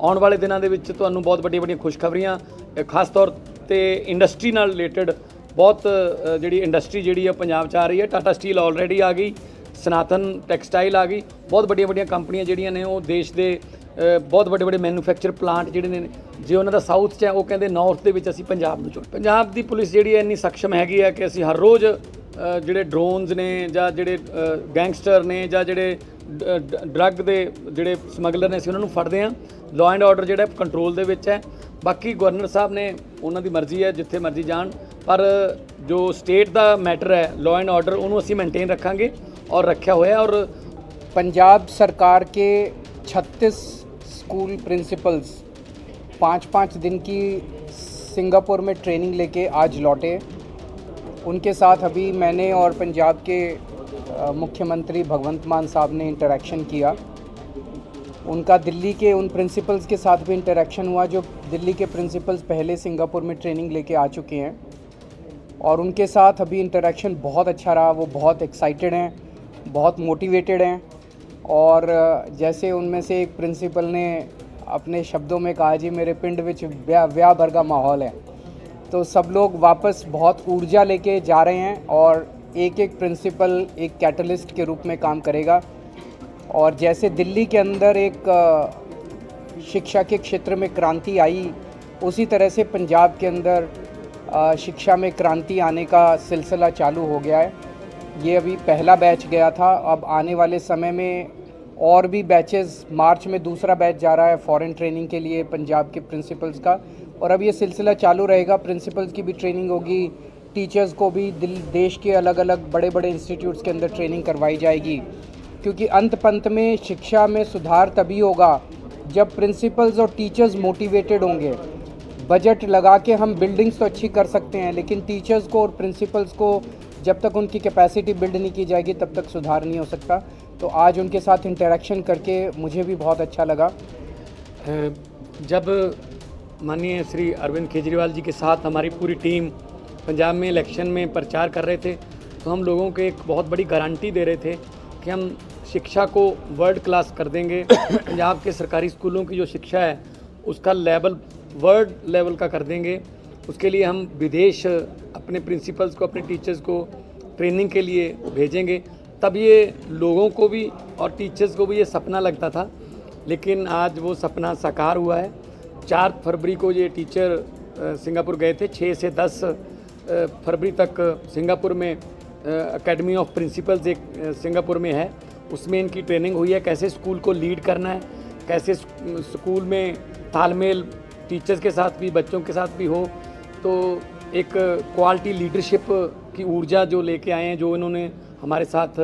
ਆਉਣ ਵਾਲੇ ਦਿਨਾਂ ਦੇ ਵਿੱਚ ਤੁਹਾਨੂੰ ਬਹੁਤ ਵੱਡੀਆਂ ਖੁਸ਼ਖਬਰੀਆਂ ਖਾਸ ਤੌਰ ਤੇ ਇੰਡਸਟਰੀ ਨਾਲ ਰਿਲੇਟਡ ਬਹੁਤ ਜਿਹੜੀ ਇੰਡਸਟਰੀ ਜਿਹੜੀ ਆ ਪੰਜਾਬ 'ਚ ਆ ਰਹੀ ਹੈ। ਟਾਟਾ ਸਟੀਲ ਆਲਰੇਡੀ ਆ ਗਈ, ਸਨਾਤਨ ਟੈਕਸਟਾਈਲ ਆ ਗਈ, ਬਹੁਤ ਵੱਡੀਆਂ ਕੰਪਨੀਆਂ ਜਿਹੜੀਆਂ ਨੇ ਉਹ ਦੇਸ਼ ਦੇ ਬਹੁਤ ਵੱਡੇ ਮੈਨੂਫੈਕਚਰ ਪਲਾਂਟ ਜਿਹੜੇ ਨੇ ਜੇ ਉਹਨਾਂ ਦਾ ਸਾਊਥ 'ਚ ਹੈ ਉਹ ਕਹਿੰਦੇ ਨਾਰਥ ਦੇ ਵਿੱਚ ਅਸੀਂ ਪੰਜਾਬ ਨੂੰ ਪੰਜਾਬ ਦੀ ਪੁਲਿਸ ਜਿਹੜੀ ਹੈ ਇੰਨੀ ਸક્ષਮ ਹੈਗੀ ਹੈ ਕਿ ਅਸੀਂ ਹਰ ਰੋਜ਼ ਜਿਹੜੇ ਡਰੋਨਸ ਨੇ ਜਾਂ ਜਿਹੜੇ ਗੈਂਗਸਟਰ ਨੇ ਜਾਂ ਜਿਹੜੇ ਡਰੱਗ ਦੇ ਜਿਹੜੇ ਸਮਗਲਰ ਨੇ ਅਸੀਂ ਉਹਨਾਂ ਨੂੰ ਫੜਦੇ ਹਾਂ। ਲਾਅ ਐਂਡ ਆਰਡਰ ਜਿਹੜਾ ਕੰਟਰੋਲ ਦੇ ਵਿੱਚ ਹੈ। ਬਾਕੀ ਗਵਰਨਰ ਸਾਹਿਬ ਨੇ ਉਹਨਾਂ ਦੀ ਮਰਜ਼ੀ ਹੈ ਜਿੱਥੇ ਮਰਜ਼ੀ ਜਾਣ, ਪਰ ਜੋ ਸਟੇਟ ਦਾ ਮੈਟਰ ਹੈ ਲਾਅ ਐਂਡ ਆਰਡਰ ਉਹਨੂੰ ਅਸੀਂ ਮੇਨटेन रखेंगे और रखा हुआ है। और पंजाब सरकार के 36 स्कूल प्रिंसिपल्स 5-5 दिन की सिंगापुर में ट्रेनिंग लेके आज लौटे। उनके साथ अभी मैंने और पंजाब के मुख्यमंत्री भगवंत मान साहब ने इंटरेक्शन किया। उनका दिल्ली के उन प्रिंसिपल्स के साथ भी इंटरेक्शन हुआ जो दिल्ली के प्रिंसिपल्स पहले सिंगापुर में ट्रेनिंग लेके आ चुके हैं, और उनके साथ अभी इंटरेक्शन बहुत अच्छा रहा। वो बहुत एक्साइटेड हैं, बहुत मोटिवेटेड हैं, और जैसे उनमें से एक प्रिंसिपल ने अपने शब्दों में कहा, जी मेरे पिंड विच ब्याह भरगा माहौल है। तो सब लोग वापस बहुत ऊर्जा लेके जा रहे हैं, और एक प्रिंसिपल एक कैटलिस्ट के रूप में काम करेगा। और जैसे दिल्ली के अंदर एक शिक्षा के क्षेत्र में क्रांति आई, उसी तरह से पंजाब के अंदर शिक्षा में क्रांति आने का सिलसिला चालू हो गया है। ये अभी पहला बैच गया था, अब आने वाले समय में और भी बैचेस, मार्च में दूसरा बैच जा रहा है फॉरेन ट्रेनिंग के लिए पंजाब के प्रिंसिपल्स का, और अब ये सिलसिला चालू रहेगा। प्रिंसिपल्स की भी ट्रेनिंग होगी, टीचर्स को भी देश के अलग अलग बड़े इंस्टीट्यूट्स के अंदर ट्रेनिंग करवाई जाएगी, क्योंकि अंत पंत में शिक्षा में सुधार तभी होगा जब प्रिंसिपल्स और टीचर्स मोटिवेटेड होंगे। बजट लगा के हम बिल्डिंग्स तो अच्छी कर सकते हैं, लेकिन टीचर्स को और प्रिंसिपल्स को जब तक उनकी कैपेसिटी बिल्ड नहीं की जाएगी तब तक सुधार नहीं हो सकता। तो आज उनके साथ इंटरेक्शन करके मुझे भी बहुत अच्छा लगा। जब माननीय श्री अरविंद केजरीवाल जी के साथ हमारी पूरी टीम पंजाब में इलेक्शन में प्रचार कर रहे थे, तो हम लोगों को एक बहुत बड़ी गारंटी दे रहे थे कि हम शिक्षा को वर्ल्ड क्लास कर देंगे। पंजाब के सरकारी स्कूलों की जो शिक्षा है उसका लेवल वर्ल्ड लेवल का कर देंगे। उसके लिए हम विदेश अपने प्रिंसिपल्स को, अपने टीचर्स को ट्रेनिंग के लिए भेजेंगे। तब ये लोगों को भी और टीचर्स को भी ये सपना लगता था, लेकिन आज वो सपना साकार हुआ है। 4 फरवरी को ये टीचर सिंगापुर गए थे। 6 से 10 फरवरी तक सिंगापुर में एकेडमी ऑफ प्रिंसिपल्स एक सिंगापुर में है, उसमें इनकी ट्रेनिंग हुई है कैसे स्कूल को लीड करना है, कैसे स्कूल में तालमेल टीचर्स के साथ भी बच्चों के साथ भी हो। तो एक क्वालिटी लीडरशिप की ऊर्जा जो लेके आए हैं, जो इन्होंने हमारे साथ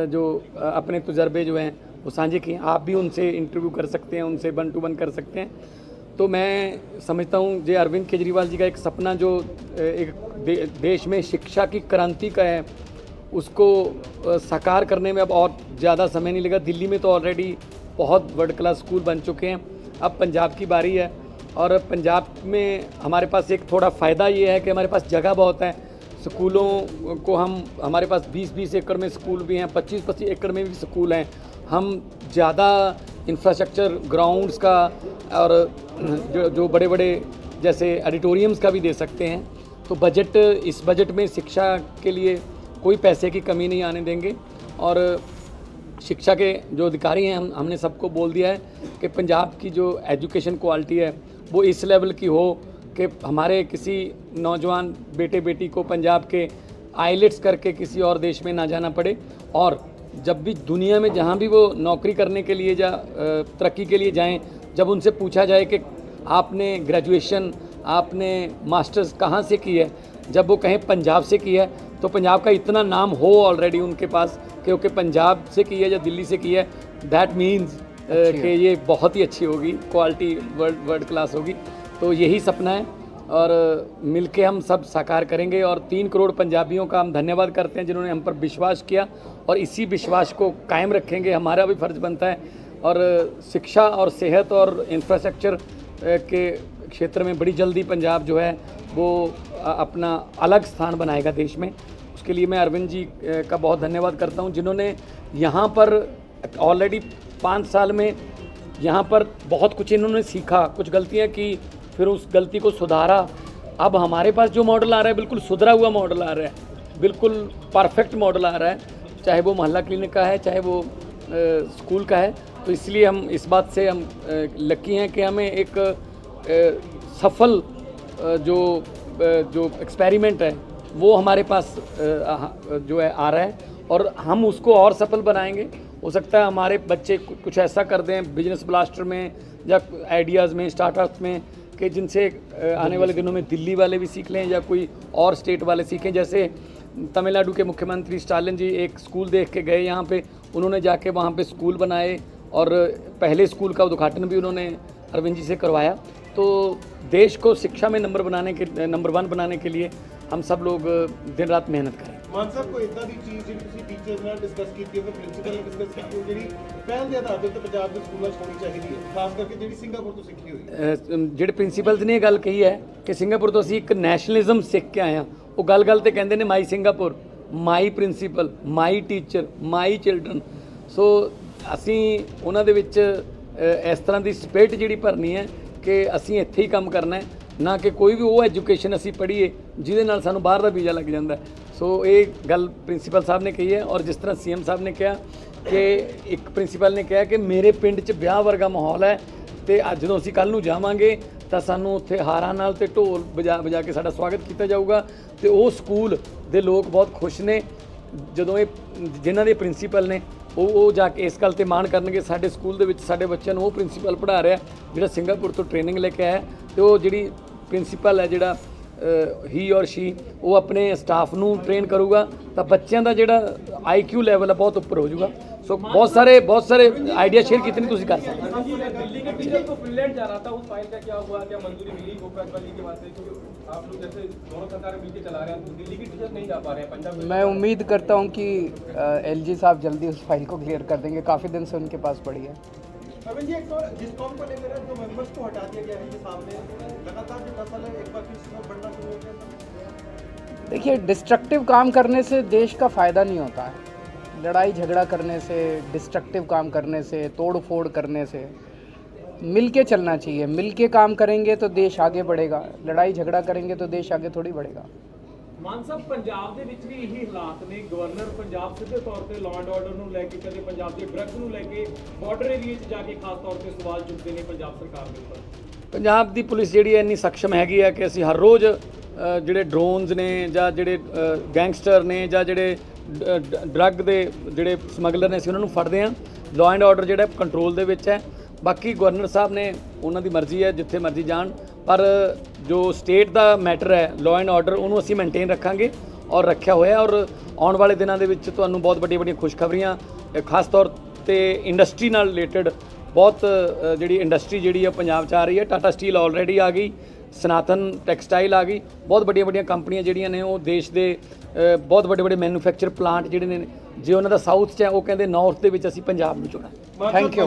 जो अपने तजुर्बे जो हैं वो साझे किए। आप भी उनसे इंटरव्यू कर सकते हैं, उनसे 1 to 1 कर सकते हैं। तो मैं समझता हूँ जो अरविंद केजरीवाल जी का एक सपना जो एक देश में शिक्षा की क्रांति का है, उसको साकार करने में अब और ज़्यादा समय नहीं लगा। दिल्ली में तो ऑलरेडी बहुत वर्ल्ड क्लास स्कूल बन चुके हैं, अब पंजाब की बारी है। और पंजाब में हमारे पास एक थोड़ा फ़ायदा ये है कि हमारे पास जगह बहुत है। स्कूलों को हमारे पास 20-20 एकड़ में स्कूल भी हैं, 25-25 एकड़ में भी स्कूल हैं। हम ज़्यादा इंफ्रास्ट्रक्चर ग्राउंड्स का और जो बड़े जैसे ऑडिटोरियम्स का भी दे सकते हैं। तो इस बजट में शिक्षा के लिए कोई पैसे की कमी नहीं आने देंगे। और शिक्षा के जो अधिकारी हैं हमने सबको बोल दिया है कि पंजाब की जो एजुकेशन क्वालिटी है वो इस लेवल की हो कि हमारे किसी नौजवान बेटे बेटी को पंजाब के आईलेट्स करके किसी और देश में ना जाना पड़े। और जब भी दुनिया में जहाँ भी वो नौकरी करने के लिए या तरक्की के लिए जाएं, जब उनसे पूछा जाए कि आपने ग्रेजुएशन, आपने मास्टर्स कहाँ से की है, जब वो कहें पंजाब से की है, तो पंजाब का इतना नाम हो ऑलरेडी उनके पास क्योंकि पंजाब से की है या दिल्ली से की है, दैट मीन्स कि ये बहुत ही अच्छी होगी, क्वालिटी वर्ल्ड क्लास होगी। तो यही सपना है और मिलके हम सब साकार करेंगे। और 3 करोड़ पंजाबियों का हम धन्यवाद करते हैं जिन्होंने हम पर विश्वास किया, और इसी विश्वास को कायम रखेंगे। हमारा भी फ़र्ज़ बनता है। और शिक्षा और सेहत और इंफ्रास्ट्रक्चर के क्षेत्र में बड़ी जल्दी पंजाब जो है वो अपना अलग स्थान बनाएगा देश में। उसके लिए मैं अरविंद जी का बहुत धन्यवाद करता हूं, जिन्होंने यहाँ पर ऑलरेडी 5 साल में यहाँ पर बहुत कुछ इन्होंने सीखा, कुछ गलतियाँ की, फिर उस गलती को सुधारा। अब हमारे पास जो मॉडल आ रहा है बिल्कुल सुधरा हुआ मॉडल आ रहा है, बिल्कुल परफेक्ट मॉडल आ रहा है, चाहे वो मोहल्ला क्लिनिक का है, चाहे वो स्कूल का है। तो इसलिए हम इस बात से हम लकी हैं कि हमें एक सफल जो एक्सपेरिमेंट है वो हमारे पास जो है आ रहा है, और हम उसको और सफल बनाएंगे। हो सकता है हमारे बच्चे कुछ ऐसा कर दें बिजनेस ब्लास्टर में या आइडियाज़ में, स्टार्टअप्स में, कि जिनसे आने वाले दिनों में दिल्ली वाले भी सीख लें या कोई और स्टेट वाले सीखें। जैसे तमिलनाडु के मुख्यमंत्री स्टालिन जी एक स्कूल देख के गए यहाँ पे, उन्होंने जाके वहाँ पे स्कूल बनाए और पहले स्कूल का उद्घाटन भी उन्होंने अरविंद जी से करवाया। तो देश को शिक्षा में नंबर 1 बनाने के लिए हम सब लोग दिन रात मेहनत करें। मान साहब कोई इतना दी चीज़ ਜਿਹੜੀ ਤੁਸੀਂ ਟੀਚਰਸ ਨਾਲ ਡਿਸਕਸ ਕੀਤੀ ਹੋਵੇ, ਪ੍ਰਿੰਸੀਪਲ ਨੇ ਡਿਸਕਸ ਕੀਤੀ ਹੋਵੇ, ਜਿਹੜੀ ਪਹਿਲ ਦੇ ਆਧਾਰ ਤੇ ਪੰਜਾਬ ਦੇ ਸਕੂਲਾਂ 'ਚ ਹੋਣੀ ਚਾਹੀਦੀ ਹੈ, ਖਾਸ ਕਰਕੇ ਜਿਹੜੀ ਸਿੰਗਾਪੁਰ ਤੋਂ ਸਿੱਖੀ ਹੋਈ ਹੈ। ਜਿਹੜੇ ਪ੍ਰਿੰਸੀਪਲਸ ਨੇ ਇਹ ਗੱਲ ਕਹੀ ਹੈ ਕਿ ਸਿੰਗਾਪੁਰ ਤੋਂ ਅਸੀਂ ਇੱਕ ਨੈਸ਼ਨਲਿਜ਼ਮ ਸਿੱਖ ਕੇ ਆਏ ਹਾਂ। ਉਹ ਗੱਲ ਤੇ ਕਹਿੰਦੇ ਨੇ ਮਾਈ ਸਿੰਗਾਪੁਰ, ਮਾਈ ਪ੍ਰਿੰਸੀਪਲ, ਮਾਈ ਟੀਚਰ, ਮਾਈ ਚਿਲਡਰਨ। ਸੋ ਅਸੀਂ ਉਹਨਾਂ ਦੇ ਵਿੱਚ ਇਸ ਤਰ੍ਹਾਂ ਦੀ ਸਪਿਰਿਟ ਜਿਹੜੀ ਭਰਨੀ ਹੈ ਕਿ ਅਸੀਂ ਇੱਥੇ ਹੀ ਕੰਮ ਕਰਨਾ ਹੈ, ਨਾ ਕਿ ਕੋਈ ਵੀ ਉਹ ਐਜੂਕੇਸ਼ਨ ਅਸੀਂ ਪੜ੍ਹੀਏ ਜਿਹਦੇ ਨਾਲ ਸਾਨੂੰ ਬਾਹਰ ਦਾ ਵੀਜ਼ਾ ਲੱਗ ਜਾਂਦਾ। ਸੋ ਇਹ ਗੱਲ ਪ੍ਰਿੰਸੀਪਲ ਸਾਹਿਬ ਨੇ ਕਹੀ ਹੈ। ਔਰ ਜਿਸ ਤਰ੍ਹਾਂ ਸੀਐਮ ਸਾਹਿਬ ਨੇ ਕਿਹਾ ਕਿ ਇੱਕ ਪ੍ਰਿੰਸੀਪਲ ਨੇ ਕਿਹਾ ਕਿ ਮੇਰੇ ਪਿੰਡ 'ਚ ਵਿਆਹ ਵਰਗਾ ਮਾਹੌਲ ਹੈ, ਤੇ ਅੱਜ ਜਦੋਂ ਅਸੀਂ ਕੱਲ੍ਹ ਨੂੰ ਜਾਵਾਂਗੇ ਤਾਂ ਸਾਨੂੰ ਉੱਥੇ ਹਾਰਾਂ ਨਾਲ ਤੇ ਢੋਲ ਵਜਾ ਕੇ ਸਾਡਾ ਸਵਾਗਤ ਕੀਤਾ ਜਾਊਗਾ। ਤੇ ਉਹ ਸਕੂਲ ਦੇ ਲੋਕ ਬਹੁਤ ਖੁਸ਼ ਨੇ ਜਦੋਂ ਇਹ ਜਿਨ੍ਹਾਂ ਦੇ ਪ੍ਰਿੰਸੀਪਲ ਨੇ ਉਹ ਜਾ ਕੇ ਇਸ ਗੱਲ ਤੇ ਮਾਣ ਕਰਨਗੇ ਸਾਡੇ ਸਕੂਲ ਦੇ ਵਿੱਚ ਸਾਡੇ ਬੱਚਿਆਂ ਨੂੰ ਉਹ ਪ੍ਰਿੰਸੀਪਲ ਪੜ੍ਹਾ ਰਿਹਾ ਜਿਹੜਾ ਸਿੰਗਾਪੁਰ ਤੋਂ ਟ੍ਰੇਨਿੰਗ ਲੈ ਕੇ ਆਇਆ। ਤੇ ਉਹ ਜਿਹੜੀ ਪ੍ਰਿੰਸੀਪਲ ਹੈ ਜਿਹੜਾ ਹੀ ਔਰ ਸ਼ੀ ਉਹ ਆਪਣੇ ਸਟਾਫ ਨੂੰ ਟ੍ਰੇਨ ਕਰੂਗਾ ਤਾਂ ਬੱਚਿਆਂ ਦਾ ਜਿਹੜਾ IQ ਲੈਵਲ ਹੈ ਬਹੁਤ ਉੱਪਰ ਹੋ ਜਾਊਗਾ। सो बहुत सारे आइडिया शेयर कितने तुम कर सकते हैं। दिल्ली के टीचर को फिनलैंड जा रहा था, उस फाइल का क्या हुआ, क्या मंजूरी मिली गोपाल वाली के बाद से? क्योंकि आप लोग जैसे दोनों सरकारें मिलकर चला रहे हैं तो दिल्ली के टीचर नहीं जा पा रहे हैं पंजाब। मैं उम्मीद करता हूं कि LG साहब जल्दी उस फाइल को क्लियर कर देंगे, काफ़ी दिन से उनके पास पड़ी है। अरविंद जी, एक तो जिसकॉम को लेकर जो मेंबर्स को हटा दिया गया है, ये सामने लगातार जो दफल है एक बार फिर से बढ़ना शुरू हो गया। देखिए, डिस्ट्रक्टिव काम करने से देश का फ़ायदा नहीं होता है। लड़ाई झगड़ा करने से, डिस्ट्रक्टिव काम करने से, तोड़ फोड़ करने से मिल के चलना चाहिए। मिल के काम करेंगे तो देश आगे बढ़ेगा, लड़ाई झगड़ा करेंगे तो देश आगे थोड़ी बढ़ेगा। ਮਾਨ ਸਾਹਿਬ, ਪੰਜਾਬ ਦੇ ਵਿੱਚ ਵੀ ਇਹੀ ਹਾਲਾਤ ਨੇ। ਗਵਰਨਰ ਪੰਜਾਬ ਸਿੱਧੇ ਤੌਰ ਤੇ ਲਾਅ ਐਂਡ ਆਰਡਰ ਨੂੰ ਲੈ ਕੇ, ਕਦੇ ਪੰਜਾਬ ਦੇ ਡਰੱਗਸ ਨੂੰ ਲੈ ਕੇ ਬਾਰਡਰ ਏਰੀਏ 'ਚ ਜਾ ਕੇ ਖਾਸ ਤੌਰ ਤੇ ਸਵਾਲ ਚੁੱਕਦੇ ਨੇ ਪੰਜਾਬ ਸਰਕਾਰ ਦੇ ਉੱਪਰ। ਪੰਜਾਬ ਦੀ ਪੁਲਿਸ ਜਿਹੜੀ ਹੈ ਇੰਨੀ ਸક્ષਮ ਹੈਗੀ ਹੈ ਕਿ ਅਸੀਂ ਹਰ ਰੋਜ਼ ਜਿਹੜੇ ਡਰੋਨਸ ਨੇ ਜਾਂ ਜਿਹੜੇ ਗੈਂਗਸਟਰ ਨੇ ਜਾਂ ਜਿਹੜੇ ਡਰੱਗ ਦੇ ਜਿਹੜੇ ਸਮਗਲਰ ਨੇ ਅਸੀਂ ਉਹਨਾਂ ਨੂੰ ਫੜਦੇ ਹਾਂ। ਲਾਅ ਐਂਡ ਆਰਡਰ ਜਿਹੜਾ ਕੰਟਰੋਲ ਦੇ ਵਿੱਚ ਹੈ। ਬਾਕੀ ਗਵਰਨਰ ਸਾਹਿਬ ਨੇ ਉਹਨਾਂ ਦੀ ਮਰਜ਼ੀ ਹੈ ਜਿੱਥੇ ਮਰਜ਼ੀ ਜਾਣ, ਪਰ ਜੋ ਸਟੇਟ ਦਾ ਮੈਟਰ ਹੈ ਲਾਅ ਐਂਡ ਆਰਡਰ ਉਹਨੂੰ ਅਸੀਂ ਮੇਨਟੇਨ ਰੱਖਾਂਗੇ ਔਰ ਰੱਖਿਆ ਹੋਇਆ। ਔਰ ਆਉਣ ਵਾਲੇ ਦਿਨਾਂ ਦੇ ਵਿੱਚ ਤੁਹਾਨੂੰ ਬਹੁਤ ਵੱਡੀਆਂ ਖੁਸ਼ਖਬਰੀਆਂ ਖਾਸ ਤੌਰ ਤੇ ਇੰਡਸਟਰੀ ਨਾਲ ਰਿਲੇਟਡ ਬਹੁਤ ਜਿਹੜੀ ਇੰਡਸਟਰੀ ਜਿਹੜੀ ਹੈ ਪੰਜਾਬ 'ਚ ਆ ਰਹੀ ਹੈ। ਟਾਟਾ ਸਟੀਲ ਆਲਰੇਡੀ ਆ ਗਈ, ਸਨਾਤਨ ਟੈਕਸਟਾਈਲ ਆ ਗਈ, ਬਹੁਤ ਵੱਡੀਆਂ ਕੰਪਨੀਆਂ ਜਿਹੜੀਆਂ ਨੇ ਉਹ ਦੇਸ਼ ਦੇ ਬਹੁਤ ਵੱਡੇ ਮੈਨੂਫੈਕਚਰ ਪਲਾਂਟ ਜਿਹੜੇ ਨੇ ਜੇ ਉਹਨਾਂ ਦਾ ਸਾਊਥ 'ਚ ਹੈ ਉਹ ਕਹਿੰਦੇ ਨਾਰਥ ਦੇ ਵਿੱਚ ਅਸੀਂ ਪੰਜਾਬ ਨੂੰ ਚੁਣਾ। Thank you.